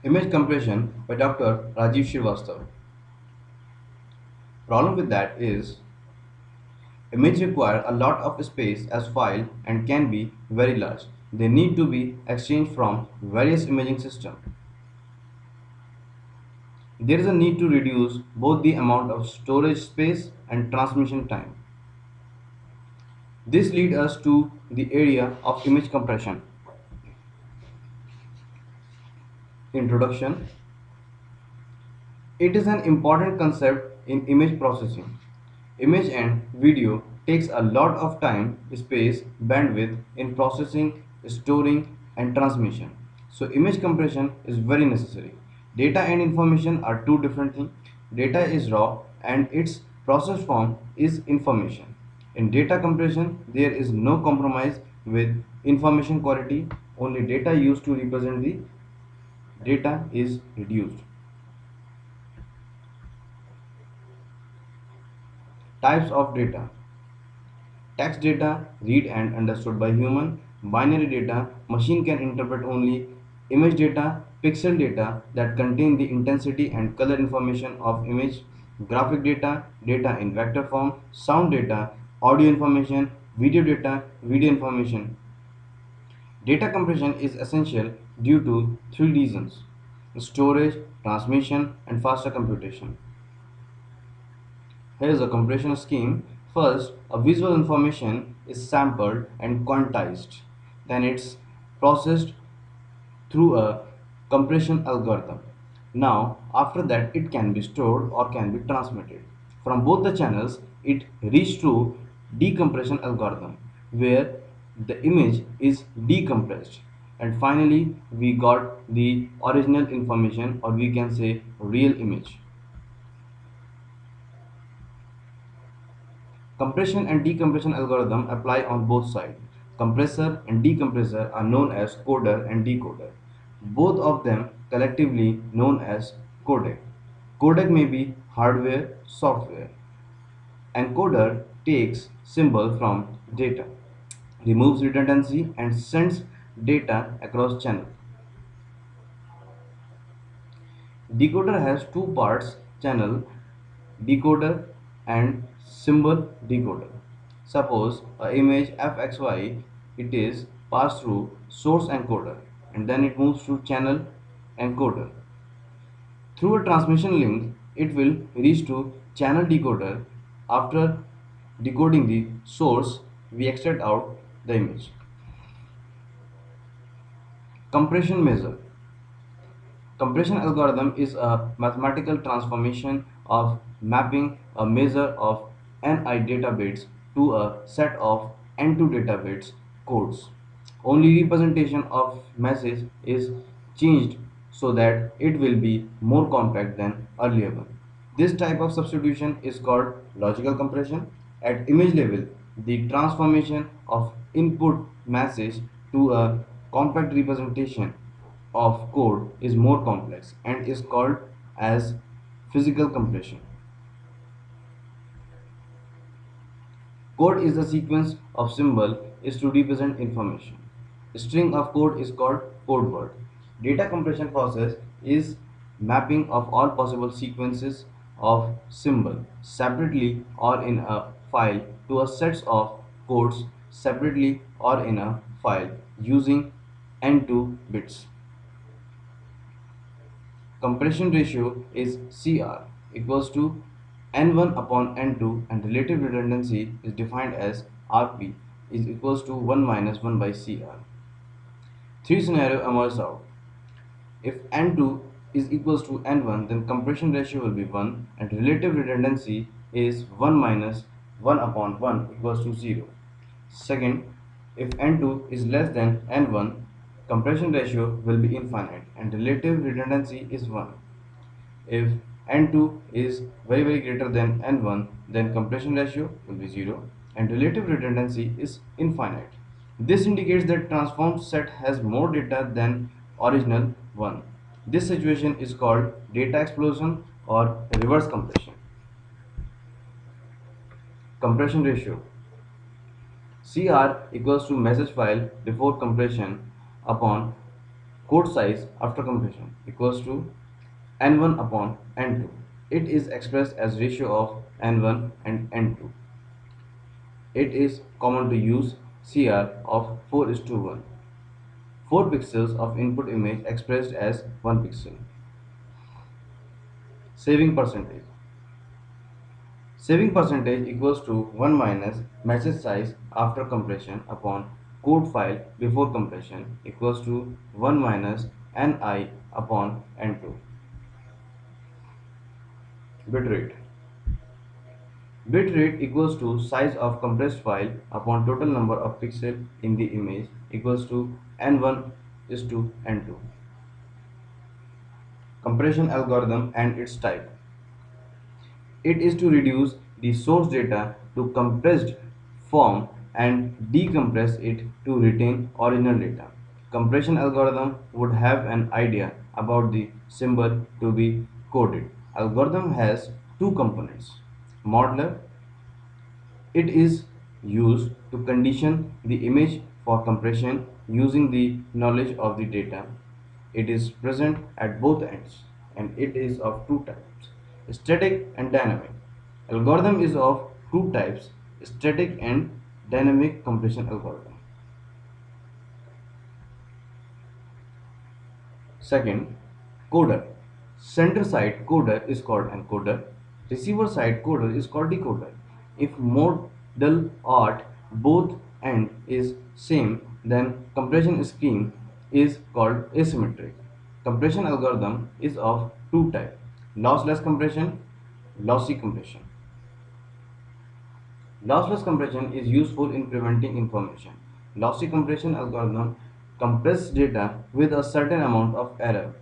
Image compression by Dr. Rajiv Srivastava. Problem with that is images require a lot of space as file and can be very large. They need to be exchanged from various imaging systems. There is a need to reduce both the amount of storage space and transmission time. This leads us to the area of image compression. Introduction. It is an important concept in image processing. Image and video takes a lot of time, space, bandwidth in processing, storing and transmission. So image compression is very necessary. Data and information are two different things. Data is raw and its process form is information. In data compression, there is no compromise with information quality. Only data used to represent the data is reduced. Types of data. Text data, read and understood by human. Binary data, machine can interpret only. Image data, pixel data that contain the intensity and color information of image. Graphic data, data in vector form. Sound data, audio information. Video data, video information. Data compression is essential due to three reasons: storage, transmission, and faster computation. Here is a compression scheme. First, a visual information is sampled and quantized. Then it's processed through a compression algorithm. Now, after that, it can be stored or can be transmitted. From both the channels, it reached through decompression algorithm where the image is decompressed. And finally, we got the original information, or we can say real image. Compression and decompression algorithm apply on both sides. Compressor and decompressor are known as coder and decoder. Both of them collectively known as codec. Codec may be hardware, software. Encoder takes symbol from data, removes redundancy and sends data across channel. Decoder has two parts: channel decoder and symbol decoder. Suppose a image fxy, it is passed through source encoder and then it moves through channel encoder. Through a transmission link, it will reach to channel decoder. After decoding the source, we extract out the image. Compression measure. Compression algorithm is a mathematical transformation of mapping a measure of ni data bits to a set of n2 data bits codes. Only representation of message is changed so that it will be more compact than earlier one. This type of substitution is called logical compression. At image level, the transformation of input message to a compact representation of code is more complex and is called as physical compression. Code is the sequence of symbol is to represent information. A string of code is called code word. Data compression process is mapping of all possible sequences of symbol separately or in a file to a sets of codes separately or in a file using n2 bits. Compression ratio is CR equals to N1 upon N2 and relative redundancy is defined as RP is equals to 1 minus 1 by CR. Three scenario emerged out. If N2 is equals to N1, then compression ratio will be 1 and relative redundancy is 1 minus 1 upon 1 equals to 0. Second, if N2 is less than N1, compression ratio will be infinite and relative redundancy is 1. If N2 is very greater than N1, then compression ratio will be 0 and relative redundancy is infinite. This indicates that transformed set has more data than original one. This situation is called data explosion or reverse compression. Compression ratio. CR equals to message file before compression upon code size after compression equals to n1 upon n2. It is expressed as ratio of n1 and n2. It is common to use CR of 4 is to 1. 4 pixels of input image expressed as 1 pixel. Saving percentage. Saving percentage equals to 1 minus message size after compression upon code file before compression equals to 1 minus Ni upon N2. Bitrate. Bitrate equals to size of compressed file upon total number of pixels in the image equals to N1 is to N2. Compression algorithm and its type. It is to reduce the source data to compressed form and decompress it to retain original data. Compression algorithm would have an idea about the symbol to be coded. Algorithm has two components. Modeler, it is used to condition the image for compression using the knowledge of the data. It is present at both ends and it is of two types, static and dynamic. Algorithm is of two types, static and dynamic compression algorithm. Second, coder. Sender side coder is called encoder. Receiver side coder is called decoder. If model at both end is same, then compression scheme is called asymmetric. Compression algorithm is of two types: lossless compression, lossy compression. Lossless compression is useful in preventing information. Lossy compression algorithm compress data with a certain amount of error.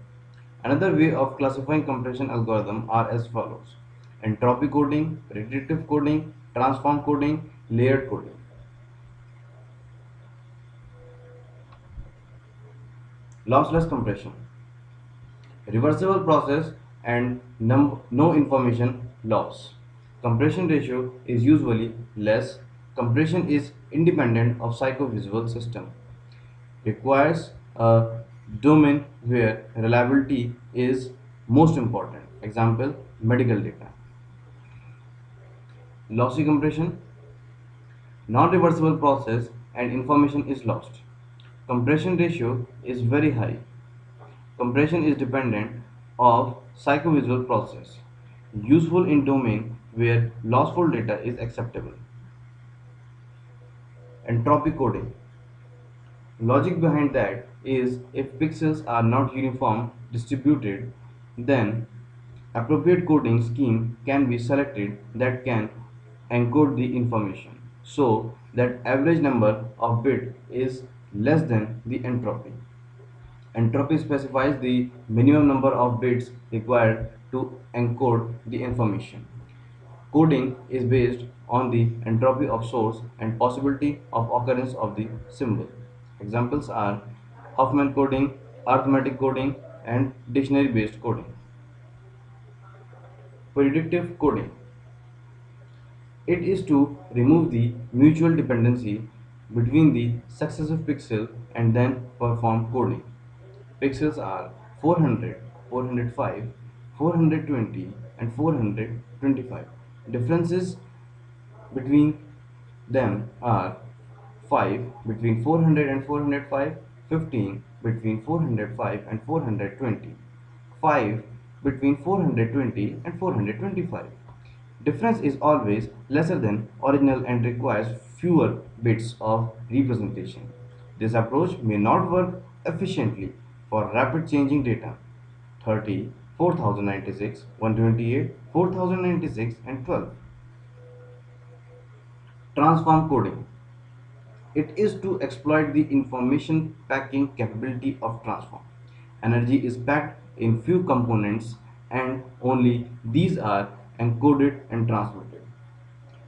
Another way of classifying compression algorithm are as follows: entropy coding, predictive coding, transform coding, layered coding. Lossless compression, reversible process and no information loss. Compression ratio is usually less. Compression is independent of psychovisual system. Requires a domain where reliability is most important. Example, medical data. Lossy compression, non-reversible process and information is lost. Compression ratio is very high. Compression is dependent of psychovisual process. Useful in domain where lossful data is acceptable. Entropy coding. Logic behind that is if pixels are not uniform distributed, then appropriate coding scheme can be selected that can encode the information so that average number of bit is less than the entropy. Entropy specifies the minimum number of bits required to encode the information. Coding is based on the entropy of source and possibility of occurrence of the symbol. Examples are Huffman coding, arithmetic coding, and dictionary based coding. Predictive coding. It is to remove the mutual dependency between the successive pixel and then perform coding. Pixels are 400, 405, 420, and 425. Differences between them are 5 between 400 and 405, 15 between 405 and 420, 5 between 420 and 425. Difference is always lesser than original and requires fewer bits of representation. This approach may not work efficiently for rapid changing data 30, 4096, 128, 4096, and 12. Transform coding. It is to exploit the information packing capability of transform. Energy is packed in few components and only these are encoded and transmitted.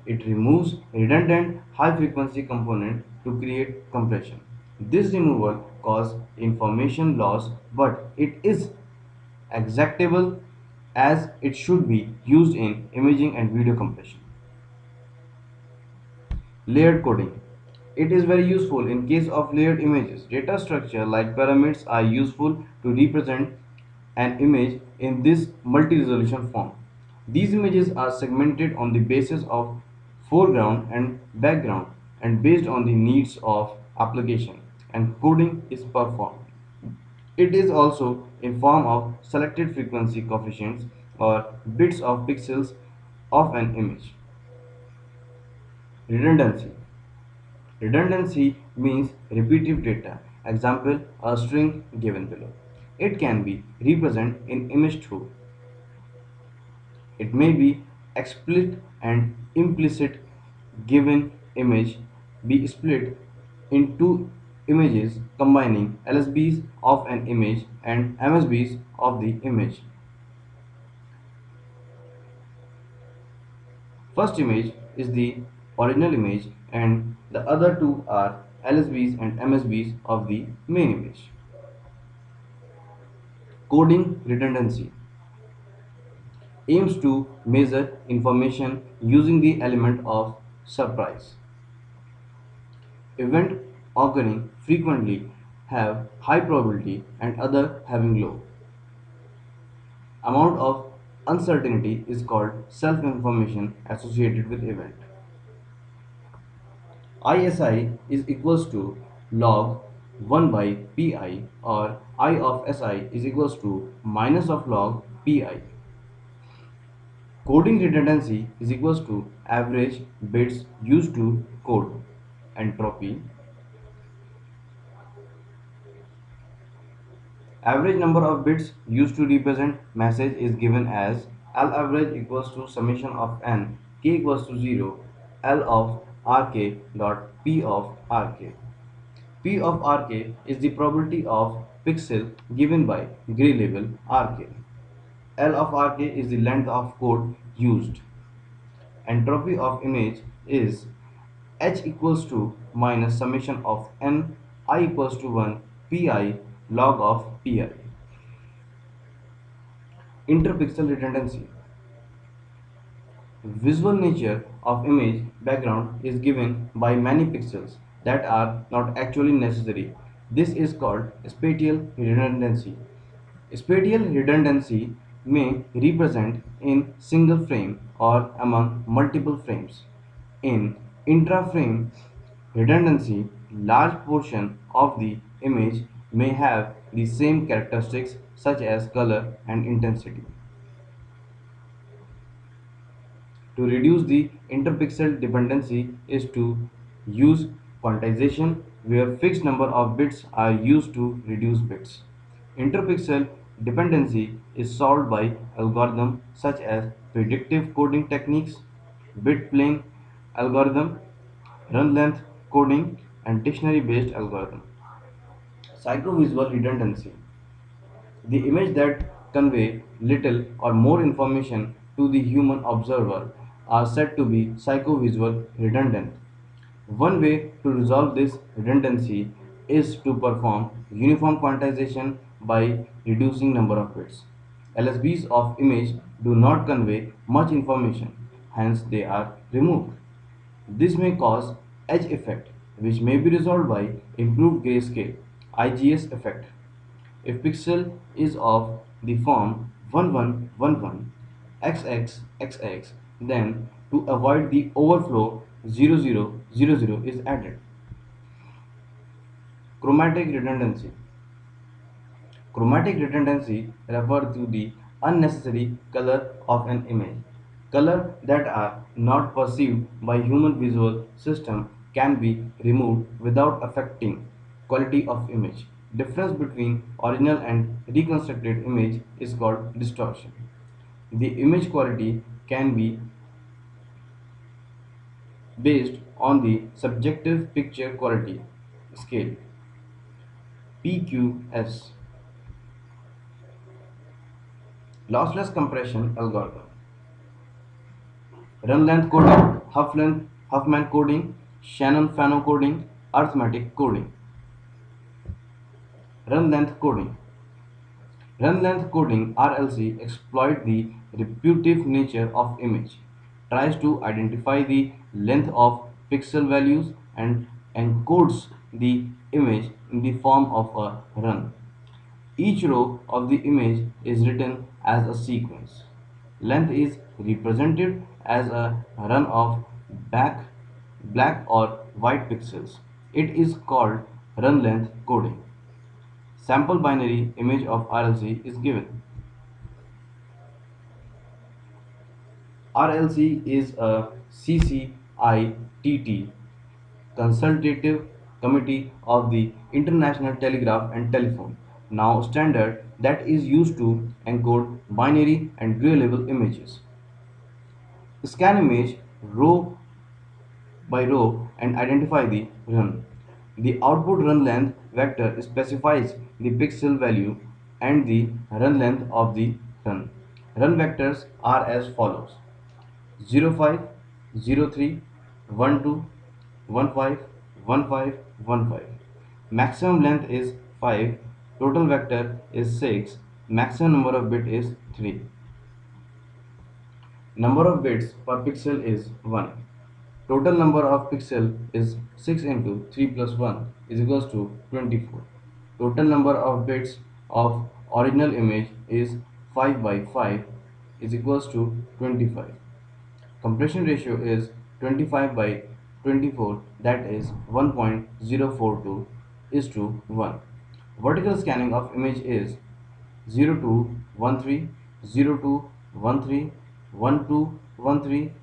It removes redundant high frequency component to create compression. This removal causes information loss, but it is acceptable as it should be used in imaging and video compression. Layered coding. It is very useful in case of layered images. Data structure like pyramids are useful to represent an image in this multi-resolution form. These images are segmented on the basis of foreground and background and based on the needs of application, and coding is performed. It is also in form of selected frequency coefficients or bits of pixels of an image. Redundancy. Redundancy means repetitive data. Example, a string given below. It can be represented in image through. It may be explicit and implicit. Given image be split into images combining LSBs of an image and MSBs of the image. First image is the original image and the other two are LSBs and MSBs of the main image. Coding redundancy aims to measure information using the element of surprise. Event occurring frequently have high probability and other having low. Amount of uncertainty is called self-information associated with event. ISI is equals to log 1 by pi, or I of Si is equals to minus of log pi. Coding redundancy is equals to average bits used to code. Entropy. Average number of bits used to represent message is given as L average equals to summation of n, k equals to 0, L of rk dot p of rk. P of rk is the probability of pixel given by gray label rk. L of rk is the length of code used. Entropy of image is h equals to minus summation of n, I equals to 1, pi log of pi. Interpixel redundancy. Visual nature of image background is given by many pixels that are not actually necessary. This is called spatial redundancy. Spatial redundancy may represent in single frame or among multiple frames. In intra-frame redundancy, large portion of the image may have the same characteristics such as color and intensity. To reduce the interpixel dependency is to use quantization where fixed number of bits are used to reduce bits. Interpixel dependency is solved by algorithms such as predictive coding techniques, bit plane algorithm, run length coding, and dictionary based algorithm. Psychovisual redundancy. The image that convey little or more information to the human observer are said to be psychovisual redundant. One way to resolve this redundancy is to perform uniform quantization by reducing number of bits. LSBs of image do not convey much information, hence they are removed. This may cause edge effect, which may be resolved by improved grayscale (IGS) effect. If pixel is of the form 1111 xx then to avoid the overflow 0000 is added. Chromatic redundancy. Chromatic redundancy refers to the unnecessary color of an image. Color that are not perceived by human visual system can be removed without affecting quality of image. Difference between original and reconstructed image is called distortion. The image quality can be based on the subjective picture quality scale PQS. Lossless compression algorithm. Run length coding, Huffman coding, Shannon-Fano coding, arithmetic coding. Run length coding. Run length coding (RLC) exploit the repetitive nature of image, tries to identify the length of pixel values and encodes the image in the form of a run. Each row of the image is written as a sequence. Length is represented as a run of black or white pixels. It is called run length coding. Sample binary image of RLC is given. RLC is a CCITT Consultative Committee of the International Telegraph and Telephone, now standard that is used to encode binary and gray level images. Scan image row by row and identify the run. The output run length vector specifies the pixel value and the run length of the run. Run vectors are as follows: 05, 03, 12, 15, 15, 15. Maximum length is 5, total vector is 6, maximum number of bit is 3. Number of bits per pixel is 1. Total number of pixel is 6 into 3 plus 1 is equals to 24. Total number of bits of original image is 5 by 5 is equals to 25. Compression ratio is 25 by 24, that is 1.042 is to 1. Vertical scanning of image is 0213, 0213, 1213,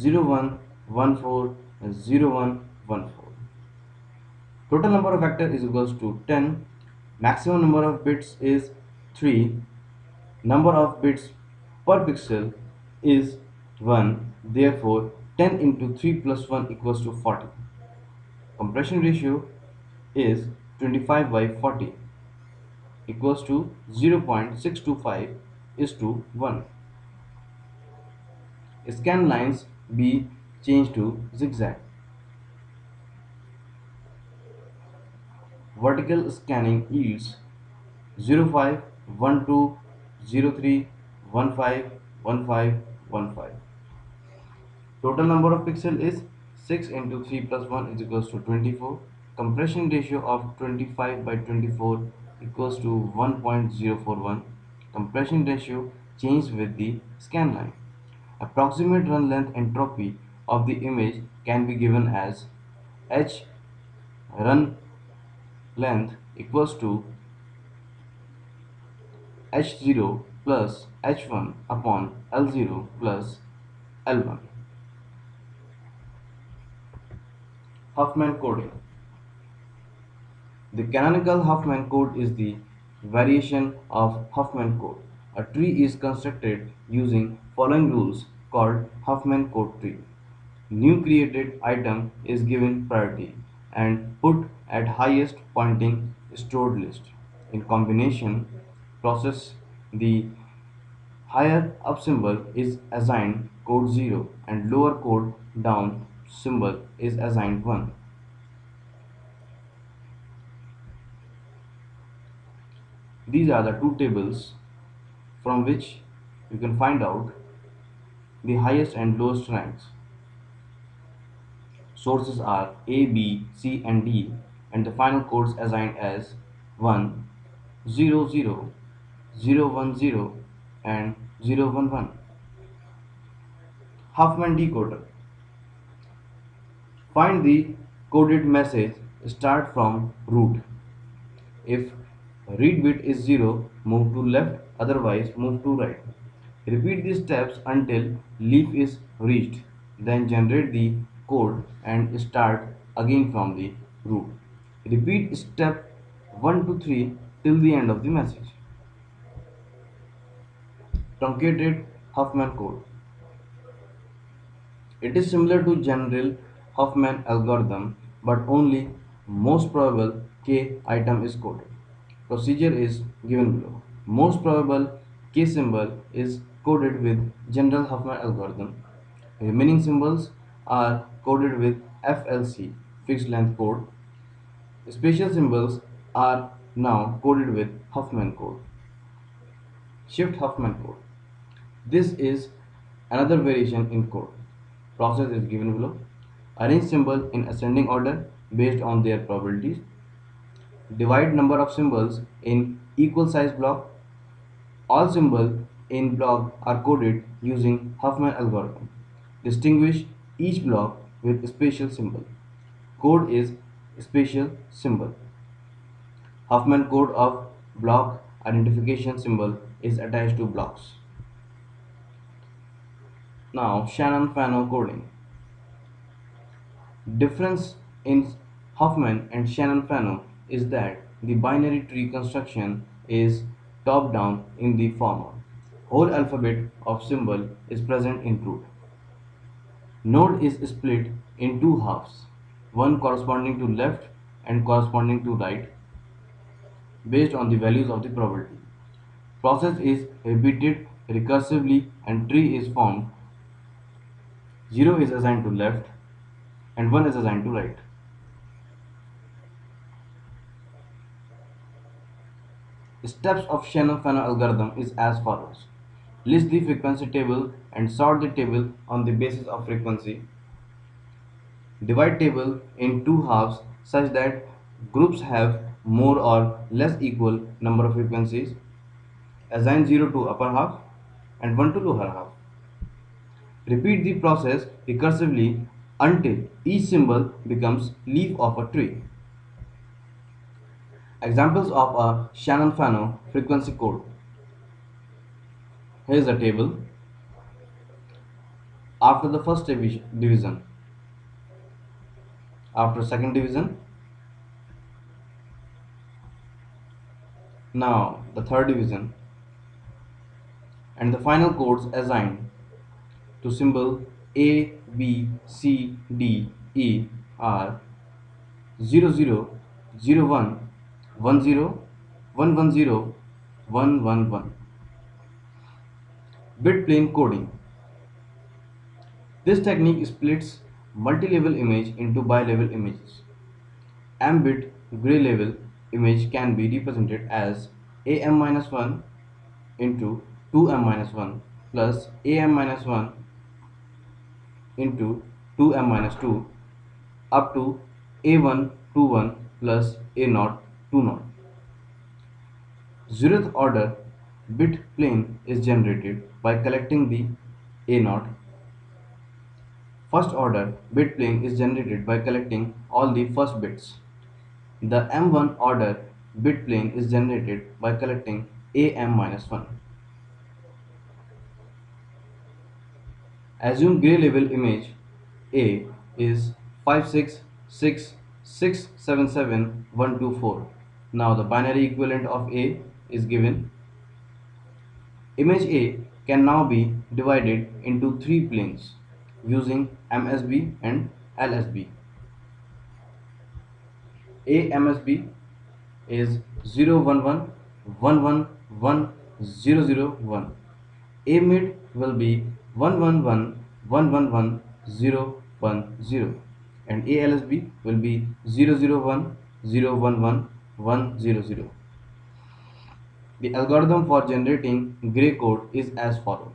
0114, 0114. Total number of vector is equals to 10. Maximum number of bits is 3. Number of bits per pixel is 1. Therefore, 10 into 3 plus 1 equals to 40. Compression ratio is 25 by 40 equals to 0.625 is to 1. Scan lines be changed to zigzag. Vertical scanning yields 05, 12, 03, 15, 15, 15. Total number of pixel is 6 into 3 plus 1 is equals to 24. Compression ratio of 25 by 24 equals to 1.041. Compression ratio changed with the scan line. Approximate run length entropy of the image can be given as h run length equals to h0 plus h1 upon l0 plus l1. Huffman coding. The canonical Huffman code is the variation of Huffman code. A tree is constructed using following rules called Huffman code tree. New created item is given priority and put at highest pointing stored list. In combination process, the higher up symbol is assigned code 0 and lower code down symbol is assigned 1. These are the two tables from which you can find out the highest and lowest ranks. Sources are A, B, C and D, and the final codes assigned as 1, 0, 0, 0, 1, 0 and 0, 1, 1. Huffman decoder. Find the coded message, start from root. If read bit is 0, move to left, otherwise move to right. Repeat these steps until leaf is reached, then generate the code and start again from the root. Repeat step 1 to 3 till the end of the message. Truncated Huffman code. It is similar to general Huffman algorithm, but only most probable k item is coded. Procedure is given below. Most probable k symbol is coded with general Huffman algorithm. Remaining symbols are coded with FLC, fixed length code. Special symbols are now coded with Huffman code. Shift Huffman code. This is another variation in code. Process is given below. Arrange symbol in ascending order. based on their probabilities. Divide number of symbols in equal size block. All symbols in block are coded using Huffman algorithm. Distinguish each block with a special symbol. Code is special symbol. Huffman code of block identification symbol is attached to blocks. Now Shannon-Fano coding. Difference in Huffman and Shannon-Fano is that the binary tree construction is top-down in the former. Whole alphabet of symbol is present in root. Node is split in two halves, one corresponding to left and corresponding to right, based on the values of the probability. Process is repeated recursively and tree is formed. 0 is assigned to left and 1 is assigned to right. Steps of Shannon-Fano algorithm is as follows. List the frequency table and sort the table on the basis of frequency. Divide table in two halves such that groups have more or less equal number of frequencies. Assign 0 to upper half and 1 to lower half. Repeat the process recursively until each symbol becomes leaf of a tree. Examples of a Shannon-Fano frequency code. Here is the table. After the first division, after second division, now the third division, and the final codes assigned to symbol A, B, C, D, E are 00, 01, 10, 110, 111. Bit plane coding. This technique splits multi-level image into bi-level images. M-bit gray level image can be represented as AM-1 into 2M-1 plus AM-1 into 2M-2 up to A121 plus A020. Zeroth order bit plane is generated by collecting the A0. First order bit plane is generated by collecting all the first bits. The M1 order bit plane is generated by collecting AM-1. Assume gray level image A is 566677124. Now the binary equivalent of A is given. Image A can now be divided into three planes using MSB and LSB. AMSB is 011111001. A mid will be 111111010 and ALSB will be 001011110. The algorithm for generating gray code is as follows.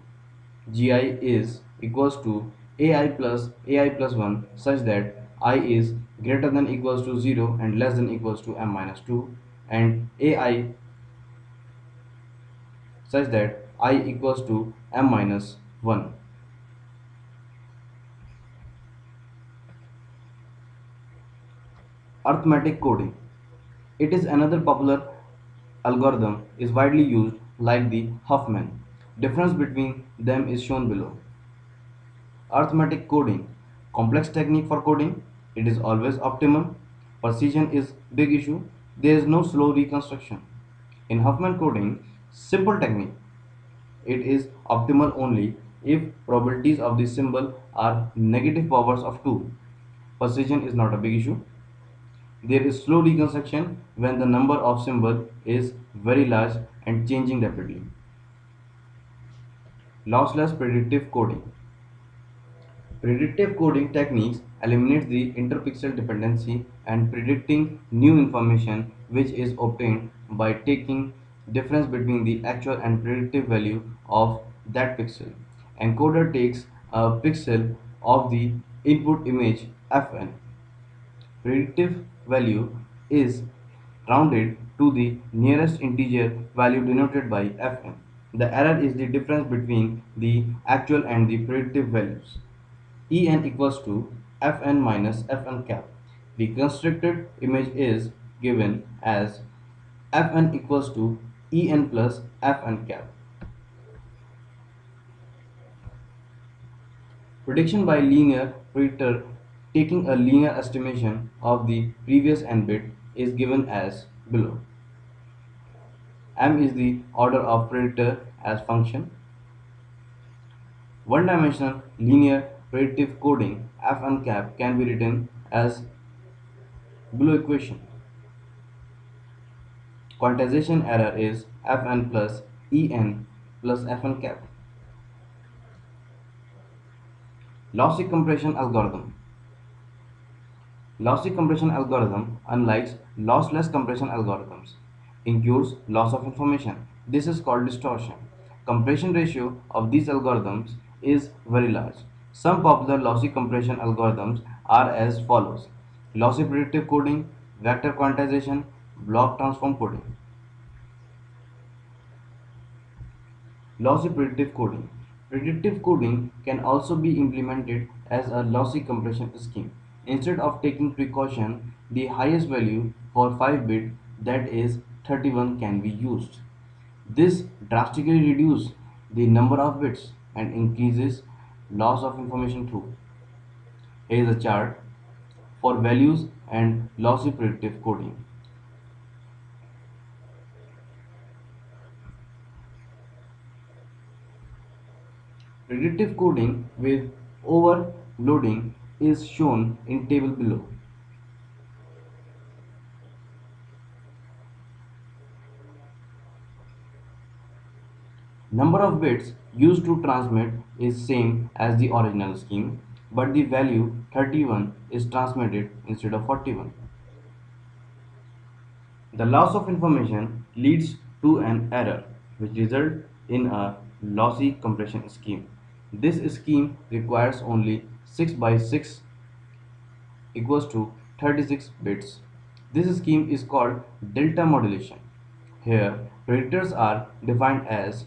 GI is equals to AI plus 1 such that I is greater than equals to 0 and less than equals to m-2 and AI such that I equals to m-1. Arithmetic coding. It is another popular algorithm is widely used like the Huffman. Difference between them is shown below. Arithmetic coding. Complex technique for coding. It is always optimal. Precision is big issue. There is no slow reconstruction. In Huffman coding, simple technique. It is optimal only if probabilities of the symbol are negative powers of 2. Precision is not a big issue. There is slow reconstruction when the number of symbol is very large and changing rapidly. Lossless predictive coding. Predictive coding techniques eliminate the interpixel dependency and predicting new information which is obtained by taking difference between the actual and predictive value of that pixel. Encoder takes a pixel of the input image fn. predictive value is rounded to the nearest integer value denoted by fn. The error is the difference between the actual and the predictive values. En equals to fn minus fn cap. The constructed image is given as fn equals to en plus fn cap. Prediction by linear predictor taking a linear estimation of the previous n bit is given as below. M is the order of predictor as function. One-dimensional linear predictive coding fn cap can be written as below equation. Quantization error is fn plus en plus fn cap. Lossy compression algorithm. Lossy compression algorithm, unlike lossless compression algorithms, includes loss of information. This is called distortion. Compression ratio of these algorithms is very large. Some popular lossy compression algorithms are as follows: lossy predictive coding, vector quantization, block transform coding. Lossy predictive coding. Predictive coding can also be implemented as a lossy compression scheme. Instead of taking precaution, the highest value for 5-bit, that is 31, can be used. This drastically reduces the number of bits and increases loss of information through. Here is a chart for values and lossy predictive coding. Predictive coding with overloading is shown in table below. Number of bits used to transmit is same as the original scheme, but the value 31 is transmitted instead of 41. The loss of information leads to an error, which results in a lossy compression scheme. This scheme requires only 6 by 6 equals to 36 bits. This scheme is called delta modulation. Here, predictors are defined as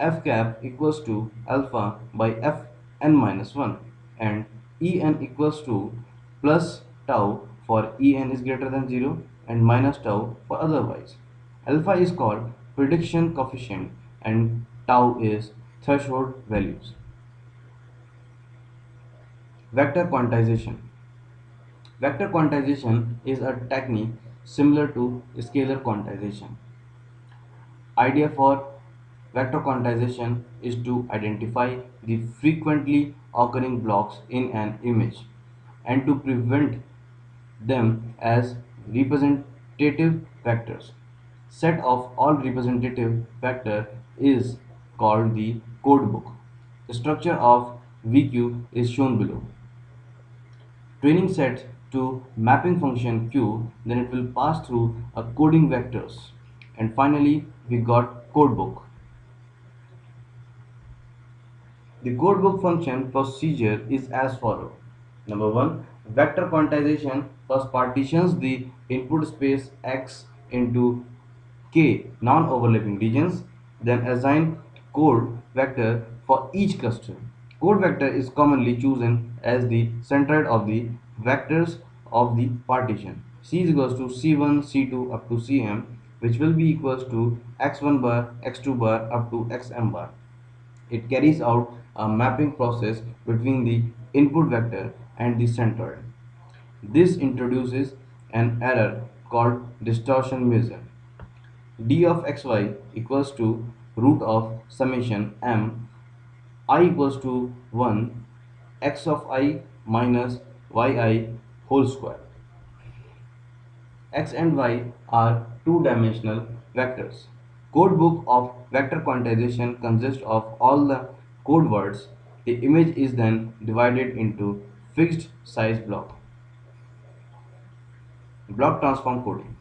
f cap equals to alpha by fn minus 1 and en equals to plus tau for en is greater than 0 and minus tau for otherwise. Alpha is called prediction coefficient and tau is threshold values. Vector quantization. Vector quantization is a technique similar to scalar quantization. Idea for vector quantization is to identify the frequently occurring blocks in an image and to prevent them as representative vectors. Set of all representative vector is called the codebook. The structure of VQ is shown below. Training set to mapping function Q, then it will pass through a coding vectors. And finally, we got codebook. The codebook function procedure is as follows. Number 1. Vector quantization first partitions the input space X into K non-overlapping regions, then assign code vector for each cluster. Code vector is commonly chosen as the centroid of the vectors of the partition. C is equals to C1, C2 up to Cm, which will be equals to x1 bar, x2 bar up to xm bar. It carries out a mapping process between the input vector and the centroid. This introduces an error called distortion measure. D of xy equals to root of summation m I equals to 1 x of I minus yi whole square. X and y are two-dimensional vectors. Codebook of vector quantization consists of all the code words. The image is then divided into fixed size block. Block transform coding.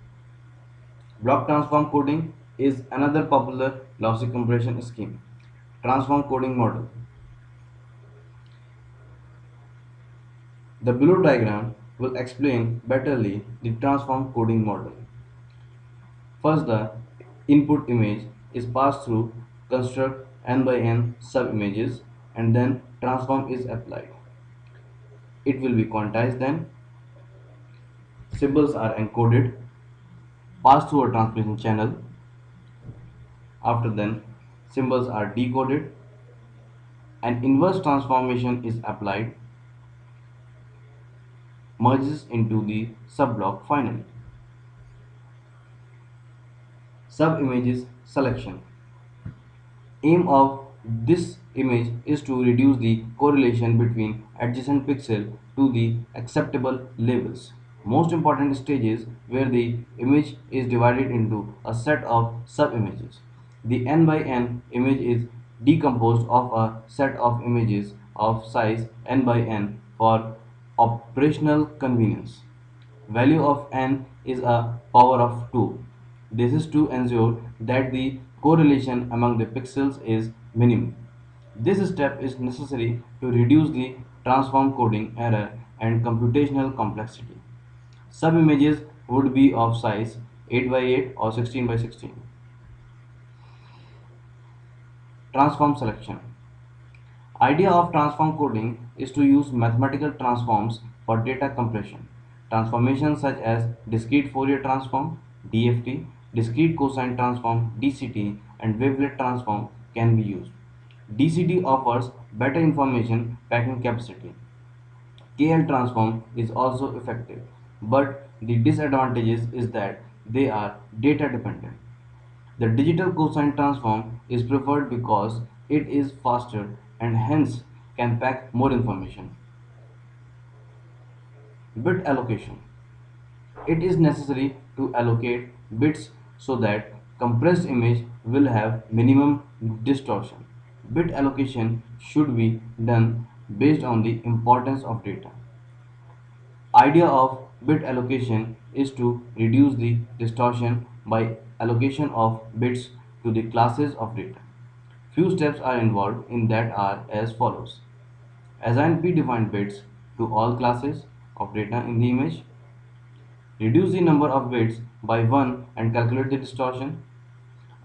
Block transform coding is another popular lossy compression scheme. Transform coding model. The below diagram will explain betterly the transform coding model. First, the input image is passed through construct n by n sub-images and then transform is applied. It will be quantized then, symbols are encoded, passed through a transmission channel. After then, symbols are decoded, an inverse transformation is applied, merges into the subblock finally. Sub-images selection. Aim of this image is to reduce the correlation between adjacent pixel to the acceptable labels. Most important stages where the image is divided into a set of sub-images. The n by n image is decomposed of a set of images of size n by n for operational convenience. Value of n is a power of 2. This is to ensure that the correlation among the pixels is minimum. This step is necessary to reduce the transform coding error and computational complexity. Subimages would be of size 8 by 8 or 16 by 16. Transform selection. Idea of transform coding is to use mathematical transforms for data compression. Transformations such as discrete Fourier transform (DFT), discrete cosine transform (DCT), and wavelet transform can be used. DCT offers better information packing capacity. KL transform is also effective, but the disadvantages is that they are data dependent. The digital cosine transform is preferred because it is faster and hence can pack more information. Bit allocation. It is necessary to allocate bits so that compressed image will have minimum distortion. Bit allocation should be done based on the importance of data. Idea of bit allocation is to reduce the distortion by allocation of bits to the classes of data. Few steps are involved in that are as follows. Assign predefined bits to all classes of data in the image. Reduce the number of bits by 1 and calculate the distortion.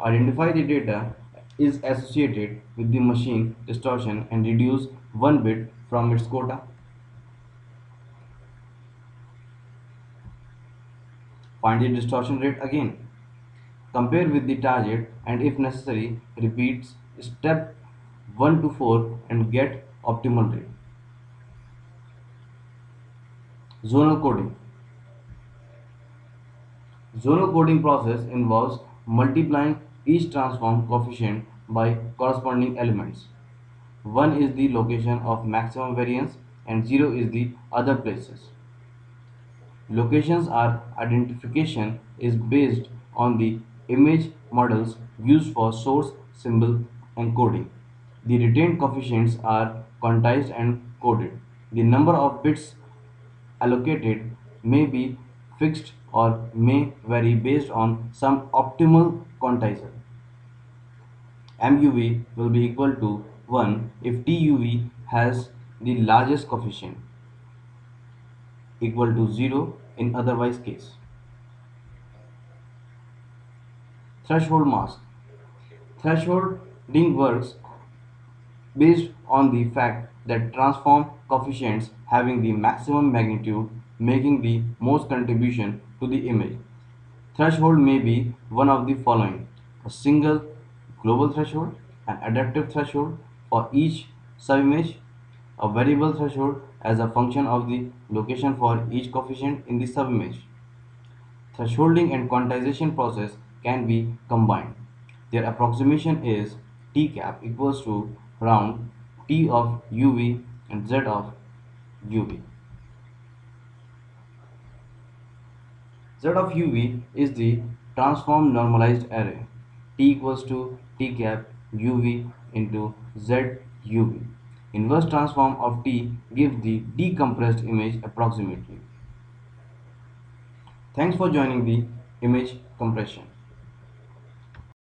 Identify the data is associated with the machine distortion and reduce 1 bit from its quota. Find the distortion rate again. Compare with the target and if necessary repeats step 1 to 4 and get optimal rate. Zonal coding. Zonal coding process involves multiplying each transform coefficient by corresponding elements. 1 is the location of maximum variance and 0 is the other places. Locations are identification is based on the image models used for source symbol encoding. The retained coefficients are quantized and coded. The number of bits allocated may be fixed or may vary based on some optimal quantizer. MUV will be equal to 1 if TUV has the largest coefficient, equal to 0 in otherwise case. Threshold mask. Thresholding works based on the fact that transform coefficients having the maximum magnitude making the most contribution to the image. Threshold may be one of the following: a single global threshold, an adaptive threshold for each subimage, a variable threshold as a function of the location for each coefficient in the subimage. Thresholding and quantization process can be combined. Their approximation is T cap equals to round T of UV and Z of UV. Z of UV is the transform normalized array. T equals to T cap UV into Z UV. Inverse transform of T gives the decompressed image approximately. Thanks for joining the image compression.